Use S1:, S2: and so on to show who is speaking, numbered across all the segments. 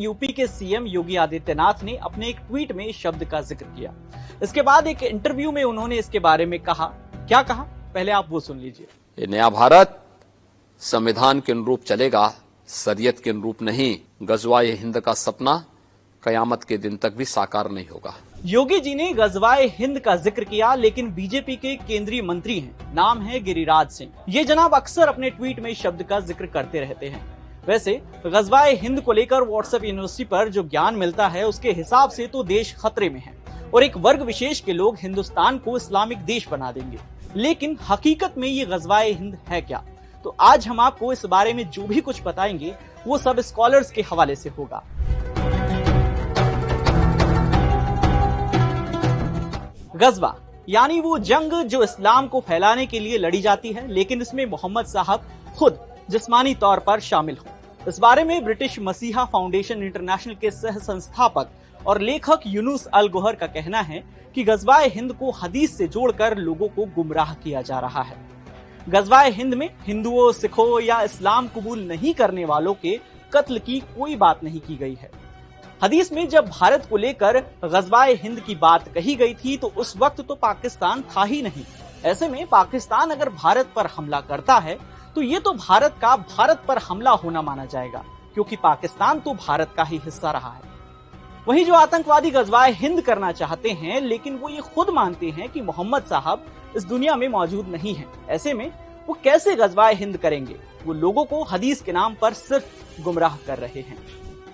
S1: UP के CM Yogi Adityanath ने अपने एक ट्वीट में इस शब्द का जिक्र किया। इसके बाद एक इंटरव्यू में उन्होंने इसके बारे में कहा। क्या कहा, पहले आप वो सुन लीजिए।
S2: ये नया भारत संविधान के अनुरूप चलेगा, शरीयत के अनुरूप नहीं। गजवाए हिंद का सपना कयामत के दिन तक भी साकार नहीं होगा।
S1: योगी जी ने गजवाए हिंद का जिक्र किया, लेकिन बीजेपी के केंद्रीय मंत्री हैं, नाम है गिरिराज सिंह। ये जनाब अक्सर अपने ट्वीट में शब्द का जिक्र करते रहते हैं। वैसे गजवाए हिंद को लेकर व्हाट्सएप यूनिवर्सिटी पर जो ज्ञान मिलता है उसके हिसाब से तो देश खतरे में है और एक वर्ग विशेष के लोग हिंदुस्तान को इस्लामिक देश बना देंगे। लेकिन हकीकत में ये गजवाए हिंद है क्या? तो आज हम आपको इस बारे में जो भी कुछ बताएंगे वो सब स्कॉलर्स के हवाले से होगा। गजवा यानी वो जंग जो इस्लाम को फैलाने के लिए लड़ी जाती है, लेकिन इसमें मोहम्मद साहब खुद जिस्मानी तौर पर शामिल हो। इस बारे में ब्रिटिश मसीहा फाउंडेशन इंटरनेशनल के सह संस्थापक और लेखक यूनुस अल गोहर का कहना है कि गजवाए हिंद को हदीस से जोड़कर लोगों को गुमराह किया जा रहा है। गजवाए हिंद में हिंदुओं, सिखों या इस्लाम कबूल नहीं करने वालों के कत्ल की कोई बात नहीं की गई है। हदीस में जब भारत को लेकर गजवाए हिंद की बात कही गई थी तो उस वक्त तो पाकिस्तान था ही नहीं। ऐसे में पाकिस्तान अगर भारत पर हमला करता है तो ये तो भारत का भारत पर हमला होना माना जाएगा, क्योंकि पाकिस्तान तो भारत का ही हिस्सा रहा है। वहीं जो आतंकवादी गजवाए हिंद करना चाहते हैं, लेकिन वो ये खुद मानते हैं कि मोहम्मद साहब इस दुनिया में मौजूद नहीं है। ऐसे में वो कैसे गजवाए हिंद करेंगे? वो लोगों को हदीस के नाम पर सिर्फ गुमराह कर रहे हैं।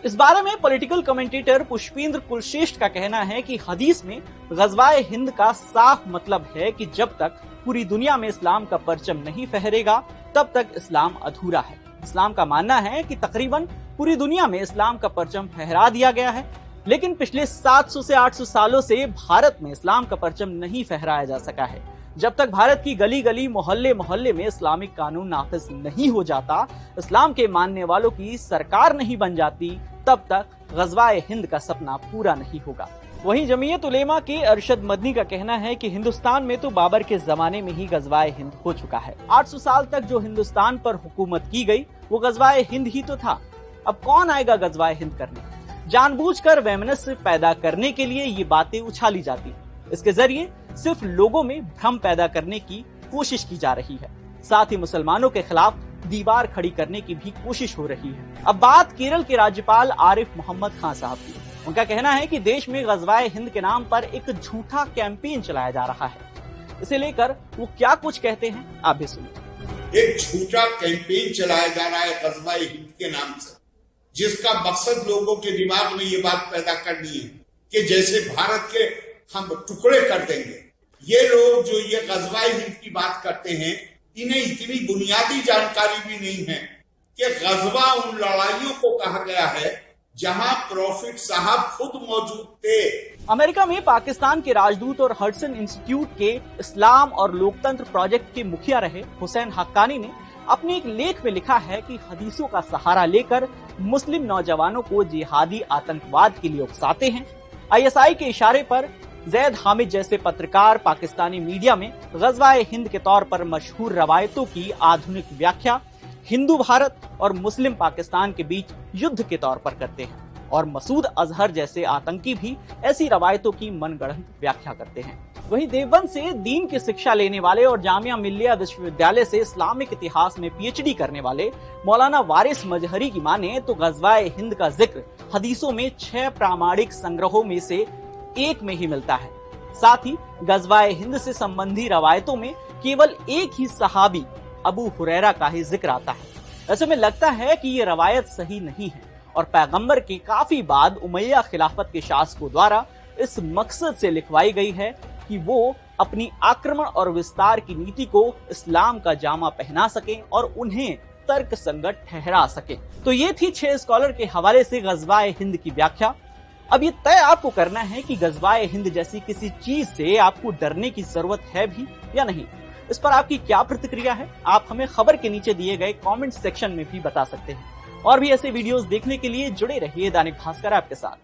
S1: इस बारे में पॉलिटिकल कमेंटेटर पुष्पेंद्र कुलश्रेष्ठ का कहना है कि हदीस में गजवाए हिंद का साफ मतलब है कि जब तक पूरी दुनिया में इस्लाम का परचम नहीं फहरेगा तब तक इस्लाम अधूरा है। इस्लाम का मानना है कि तकरीबन पूरी दुनिया में इस्लाम का परचम फहरा दिया गया है, लेकिन पिछले 700 से 800 सालों से भारत में इस्लाम का परचम नहीं फहराया जा सका है। जब तक भारत की गली गली, मोहल्ले मोहल्ले में इस्लामिक कानून नाफिज नहीं हो जाता, इस्लाम के मानने वालों की सरकार नहीं बन जाती, तब तक गजवाए हिंद का सपना पूरा नहीं होगा। वहीं जमीयत उलेमा के अरशद मदनी का कहना है कि हिंदुस्तान में तो बाबर के जमाने में ही गजवाए हिंद हो चुका है। 800 साल तक जो हिंदुस्तान पर हुकूमत की गई वो गजवाए हिंद ही तो था। अब कौन आएगा गजवाए हिंद करने? जानबूझकर वैमनस्य पैदा करने के लिए ये बातें उछाली जाती है। इसके जरिए सिर्फ लोगों में भ्रम पैदा करने की कोशिश की जा रही है, साथ ही मुसलमानों के खिलाफ दीवार खड़ी करने की भी कोशिश हो रही है। अब बात केरल के राज्यपाल आरिफ मोहम्मद खान साहब की। उनका कहना है कि देश में गजवाए हिंद के नाम पर एक झूठा कैंपेन चलाया जा रहा है। इसे लेकर वो क्या कुछ कहते हैं, आप भी सुनिए।
S3: एक झूठा कैंपेन चलाया जा रहा है गजवाए हिंद के नाम से, जिसका मकसद लोगों के दिमाग में ये बात पैदा करनी है कि जैसे भारत के हम टुकड़े कर देंगे। ये लोग जो ये गजवाए हिंद की बात करते हैं, इन्हें इतनी बुनियादी जानकारी भी नहीं है कि गजवा उन लड़ाइयों को कहा गया है जहां प्रॉफिट साहब खुद मौजूद थे।
S1: अमेरिका में पाकिस्तान के राजदूत और हडसन इंस्टीट्यूट के इस्लाम और लोकतंत्र प्रोजेक्ट के मुखिया रहे हुसैन हक्कानी ने अपने एक लेख में लिखा है कि हदीसों का सहारा लेकर मुस्लिम नौजवानों को जिहादी आतंकवाद के लिए उकसाते हैं। ISI के इशारे पर जैद हामिद जैसे पत्रकार पाकिस्तानी मीडिया में गजवाए हिंद के तौर पर मशहूर रवायतों की आधुनिक व्याख्या हिंदू भारत और मुस्लिम पाकिस्तान के बीच युद्ध के तौर पर करते हैं, और मसूद अजहर जैसे आतंकी भी ऐसी रवायतों की मनगढ़ंत व्याख्या करते हैं। वहीं देवबंद से दीन की शिक्षा लेने वाले और जामिया मिल्लिया विश्वविद्यालय से इस्लामिक इतिहास में PhD करने वाले मौलाना वारिस मजहरी की माने तो गजवाए हिंद का जिक्र हदीसों में 6 प्रामाणिक संग्रहों में से एक में ही मिलता है। साथ ही गजवाए हिंद से संबंधी रवायतों में केवल एक ही सहाबी अबू हुरैरा का ही जिक्र आता है। ऐसे में लगता है कि ये रवायत सही नहीं है और पैगंबर के काफी बाद उमैया खिलाफत के शासकों द्वारा इस मकसद से लिखवाई गई है कि वो अपनी आक्रमण और विस्तार की नीति को इस्लाम का जामा पहना सके और उन्हें तर्क संगत ठहरा सके। तो ये थी 6 स्कॉलर के हवाले से गजवाए हिंद की व्याख्या। अब ये तय आपको करना है कि गजवाए हिंद जैसी किसी चीज से आपको डरने की जरूरत है भी या नहीं। इस पर आपकी क्या प्रतिक्रिया है, आप हमें खबर के नीचे दिए गए कमेंट सेक्शन में भी बता सकते हैं। और भी ऐसे वीडियोस देखने के लिए जुड़े रहिए दैनिक भास्कर ऐप के साथ।